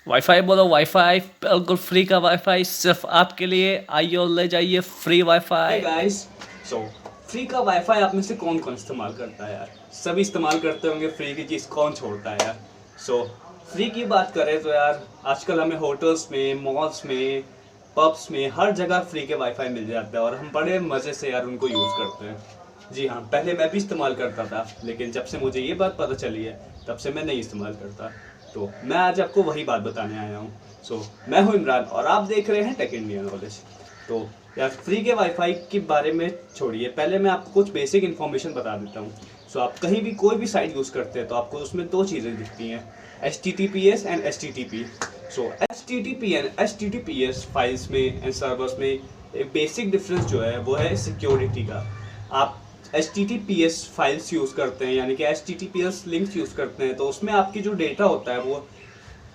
Wifi बोलो wifi, बिल्कुल free का वाईफाई सिर्फ आपके लिए। आइए और ले जाइए free wifi. Guys, so free का वाईफाई आप में से कौन कौन इस्तेमाल करता है यार? सभी इस्तेमाल करते होंगे, फ्री की चीज़ कौन छोड़ता है यार? सो फ्री की बात करें तो यार आजकल हमें होटल्स में, मॉल्स में, पब्स में हर जगह फ्री के वाईफाई मिल जाता है और हम बड़े मज़े से यार उनको यूज़ करते हैं। जी हाँ, पहले मैं भी इस्तेमाल करता था, लेकिन जब से मुझे ये बात पता चली है तब से मैं नहीं इस्तेमाल करता। तो मैं आज आपको वही बात बताने आया हूँ। मैं हूँ इमरान और आप देख रहे हैं टेक इंडिया नॉलेज। तो यार फ्री के वाईफाई के बारे में छोड़िए, पहले मैं आपको कुछ बेसिक इन्फॉर्मेशन बता देता हूँ। आप कहीं भी कोई भी साइट यूज़ करते हैं तो आपको उसमें दो चीज़ें दिखती हैं, HTTPS and STTP। HTTP and HTTPS files में एंड सर्वर्स में एक बेसिक डिफरेंस जो है वो है सिक्योरिटी का। आप HTTPS फाइल्स यूज़ करते हैं, यानी कि HTTPS लिंक्स यूज़ करते हैं, तो उसमें आपकी जो डेटा होता है वो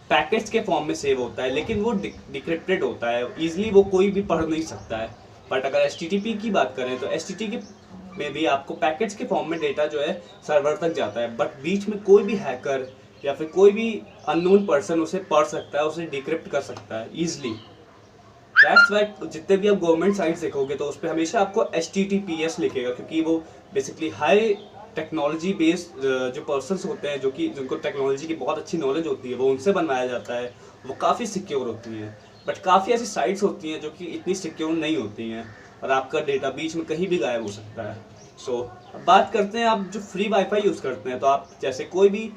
पैकेट्स के फॉर्म में सेव होता है, लेकिन वो डिक्रिप्टेड होता है, ईजिली वो कोई भी पढ़ नहीं सकता है। बट अगर HTTP की बात करें तो HTTP में भी आपको पैकेट्स के फॉर्म में डेटा जो है सर्वर तक जाता है, बट बीच में कोई भी हैकर या फिर कोई भी अननोन पर्सन उसे पढ़ सकता है, उसे डिक्रिप्ट कर सकता है ईजिली। दैट्स वाई जितने भी आप गवर्नमेंट साइट्स देखोगे तो उस पर हमेशा आपको HTTPS लिखेगा, क्योंकि वो बेसिकली हाई टेक्नोलॉजी बेस्ड जो पर्सन्स होते हैं, जो कि जिनको टेक्नोलॉजी की बहुत अच्छी नॉलेज होती है, वो उनसे बनवाया जाता है। वो काफ़ी सिक्योर होती हैं, बट काफ़ी ऐसी साइट्स होती हैं जो कि इतनी सिक्योर नहीं होती हैं और आपका डेटा बीच में कहीं भी गायब हो सकता है। अब बात करते हैं, आप जो फ्री वाईफाई यूज़ करते हैं तो आप जैसे कोई भी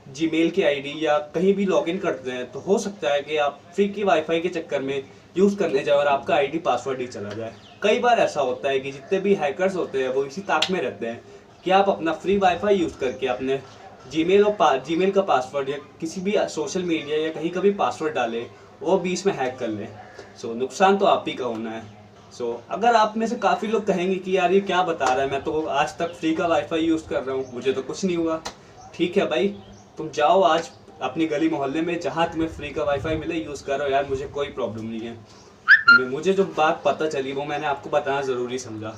जीमेल की आईडी या कहीं भी लॉगिन करते हैं तो हो सकता है कि आप फ्री की वाईफाई के चक्कर में यूज़ करने जाए और आपका आईडी पासवर्ड ही चला जाए। कई बार ऐसा होता है कि जितने भी हैकर्स होते हैं वो इसी ताक में रहते हैं कि आप अपना फ्री वाईफाई यूज़ करके अपने जीमेल का पासवर्ड या किसी भी सोशल मीडिया या कहीं का भी पासवर्ड डालें, वो बीच में हैक कर लें। नुकसान तो आप ही का होना है। अगर आप में से काफ़ी लोग कहेंगे कि यार ये क्या बता रहा है, मैं तो आज तक फ्री का वाईफाई यूज़ कर रहा हूँ, मुझे तो कुछ नहीं हुआ। ठीक है भाई, तुम जाओ आज अपनी गली मोहल्ले में जहाँ तुम्हें फ्री का वाईफाई मिले यूज़ करो यार, मुझे कोई प्रॉब्लम नहीं है। मुझे जो बात पता चली वो मैंने आपको बताना ज़रूरी समझा।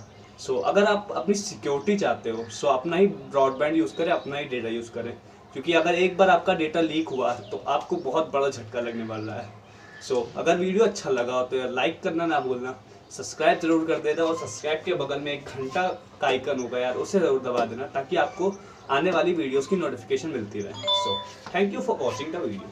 अगर आप अपनी सिक्योरिटी चाहते हो अपना ही ब्रॉडबैंड यूज़ करें, अपना ही डेटा यूज़ करें, क्योंकि अगर एक बार आपका डेटा लीक हुआ तो आपको बहुत बड़ा झटका लगने वाला है। अगर वीडियो अच्छा लगा हो तो यार लाइक करना ना भूलना, सब्सक्राइब जरूर कर देना और सब्सक्राइब के बगल में एक घंटा का आइकन होगा यार, उसे ज़रूर दबा देना ताकि आपको आने वाली वीडियोस की नोटिफिकेशन मिलती रहे। Thank you for watching the video.